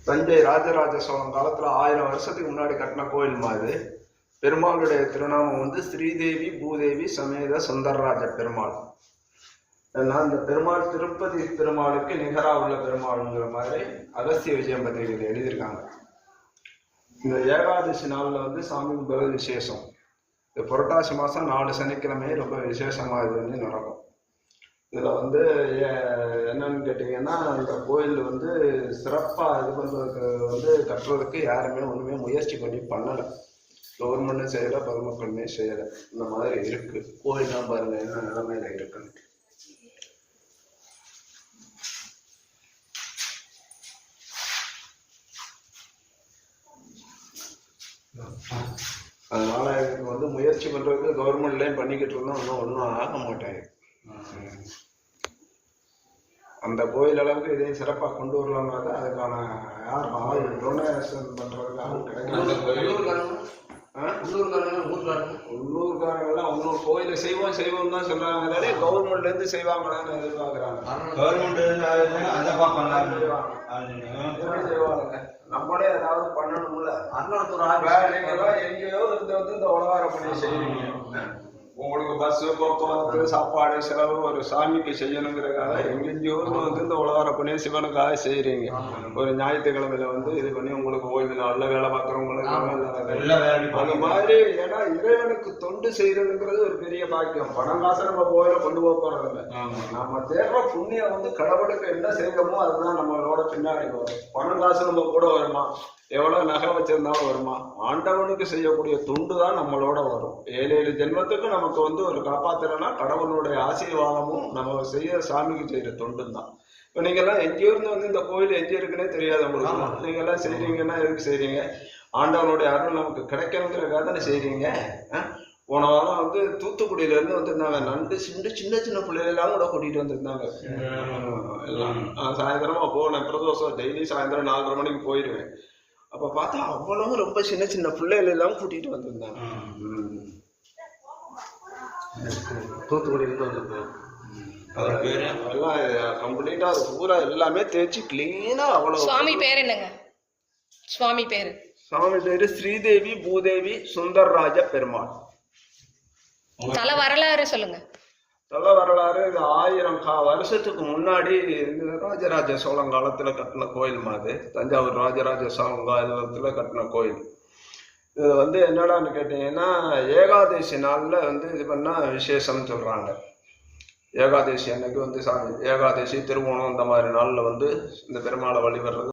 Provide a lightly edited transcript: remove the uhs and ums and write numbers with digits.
தஞ்சை ராஜராஜ சோழன் காலத்துல 1000 வருஷத்துக்கு முன்னாடி கட்டின கோயில் மாதிரி. பெருமாளுடைய திருநாமம் வந்து ஸ்ரீதேவி பூதேவி சமேத சுந்தரராஜ பெருமாள். அந்த பெருமாள் திருப்பதி பெருமாளுக்கு நிகரா உள்ள பெருமாள்ங்கிற மாதிரி அகஸ்திய விஜயம் பத்திரிகையில் எழுதியிருக்காங்க. இந்த ஏகாதசி நாள்ல வந்து சாமி கும்பிட்றது விசேஷம். இந்த புரட்டாசி மாசம் 4 சனிக்கிழமை ரொம்ப விசேஷமா இது வந்து நடக்கும். இதுல வந்து என்னன்னு கேட்டீங்கன்னா, இந்த கோயில் வந்து சிறப்பா இது பண்றதுக்கு வந்து கட்டுறதுக்கு யாருமே ஒண்ணுமே முயற்சி பண்ணல. கவர்மெண்ட்டும் செய்யல, பொதுமக்களுமே செய்யல. இந்த மாதிரி இருக்கு கோயிலாம் பாருங்க என்ன நிலைமையில இருக்குன்னு. அதனால இதுக்கு வந்து முயற்சி பண்றதுக்கு கவர்மெண்ட்லயும் பண்ணிக்கிட்டு இருந்தோம், ஒன்றும் ஆக மாட்டாங்க. அந்த கோயில் அளவுக்கு இதையும் சிறப்பா கொண்டு வரலாம்னா தான் அதுக்கான யாரும் ஆள் டொனேஷன் பண்றதுக்கு ஆள் கிடைக்கும். உள்ளூர்காரங்கெல்லாம் அவங்க கோயில செய்வோம் தான் சொல்றாங்க. கவர்மெண்ட்ல இருந்து செய்வாங்களான்னு எதிர்பார்க்கறாங்க. நம்மளே ஏதாவது பண்ணணும்ல. எங்கேயோ இருந்து வந்து இந்த உலகார பண்ணி செய்வீங்க. உங்களுக்கு பஸ் போக்குவரத்து சாப்பாடு செலவு ஒரு சாமிக்கு செய்யணுங்கிறதுக்காக எங்கெங்கயோ வந்து இந்த உலகார பண்ணி சிவனுக்காக செய்யறீங்க. ஒரு ஞாயிற்றுக்கிழமையில வந்து இது பண்ணி உங்களுக்கு ஓய்வு நாள்ல வேலை பார்க்கறவங்களுக்கு அந்த மாதிரி. ஏன்னா இறைவனுக்கு தொண்டு செய்யறதுங்கிறது ஒரு பெரிய பாக்கியம். பணம் காசை நம்ம கோயில கொண்டு போக போறது இல்லை. நம்ம தேடுற புண்ணியம் வந்து கடவுளுக்கு என்ன செய்யறோமோ அதுதான் நம்மளோட பின்னாடி வரும். பணம் காசு நம்ம கூட வருமா, எவ்வளவு நகை வச்சிருந்தாலும் வருமா? ஆண்டவனுக்கு செய்யக்கூடிய தொண்டு தான் நம்மளோட வரும். 7 ஜென்மத்துக்கு நமக்கு வந்து ஒரு காப்பாத்துறனா கடவுளுடைய ஆசீர்வாதமும் நம்ம செய்ய சாமிக்கு செய்யற தொண்டு தான். இப்ப நீங்க எல்லாம் எங்கேயோ இருந்து வந்து இந்த கோயில் எங்க இருக்குன்னே தெரியாது உங்களுக்கு. நீங்க எல்லாம் செய்றீங்கன்னா எதுக்கு செய்றீங்க? ஆண்டவனுடைய அருள் நமக்கு கிடைக்கணுங்கிறதுக்காக தானே செய்றீங்க. போன வாரம் வந்து தூத்துக்குடியில இருந்து வந்திருந்தாங்க. நண்டு சின்ன சின்ன பிள்ளைகளெல்லாம் கூட கூட்டிட்டு வந்திருந்தாங்க. சாயந்தரமா போனேன். பிரதோஷம் டெய்லி சாயந்தரம் 4:30 மணிக்கு போயிடுவேன். அப்ப பார்த்தா அவ்வளவு ரொம்ப சின்ன பிள்ளைகள் எல்லாம் கூட்டிட்டு வந்திருந்தாங்க. தூத்துக்குடியில இருந்து எல்லாம் கம்ப்ளீட்டா பூரா எல்லாமே தேய்ச்சி கிளீனா அவ்வளவு. சுவாமி பேர் என்னங்க? சுவாமி பேரு ஸ்ரீதேவி பூதேவி சுந்தரராஜ பெருமாள். தல வரலாறு சொல்லுங்க. தல வரலாறு இது 1000 வருஷத்துக்கு முன்னாடி ராஜராஜ சோழன் காலத்துல கட்டின கோயில் மாதிரி. தஞ்சாவூர் ராஜராஜ சோழன் காலத்துல கட்டின கோயில். இது வந்து என்னடான்னு கேட்டீங்கன்னா, ஏகாதசி நாள்ல வந்து இது பண்ணா விசேஷம்னு சொல்றாங்க. ஏகாதசி அன்னைக்கு வந்து ஏகாதசி திருவோணம் இந்த மாதிரி நாள்ல வந்து இந்த பெருமாளை வழிபடுறது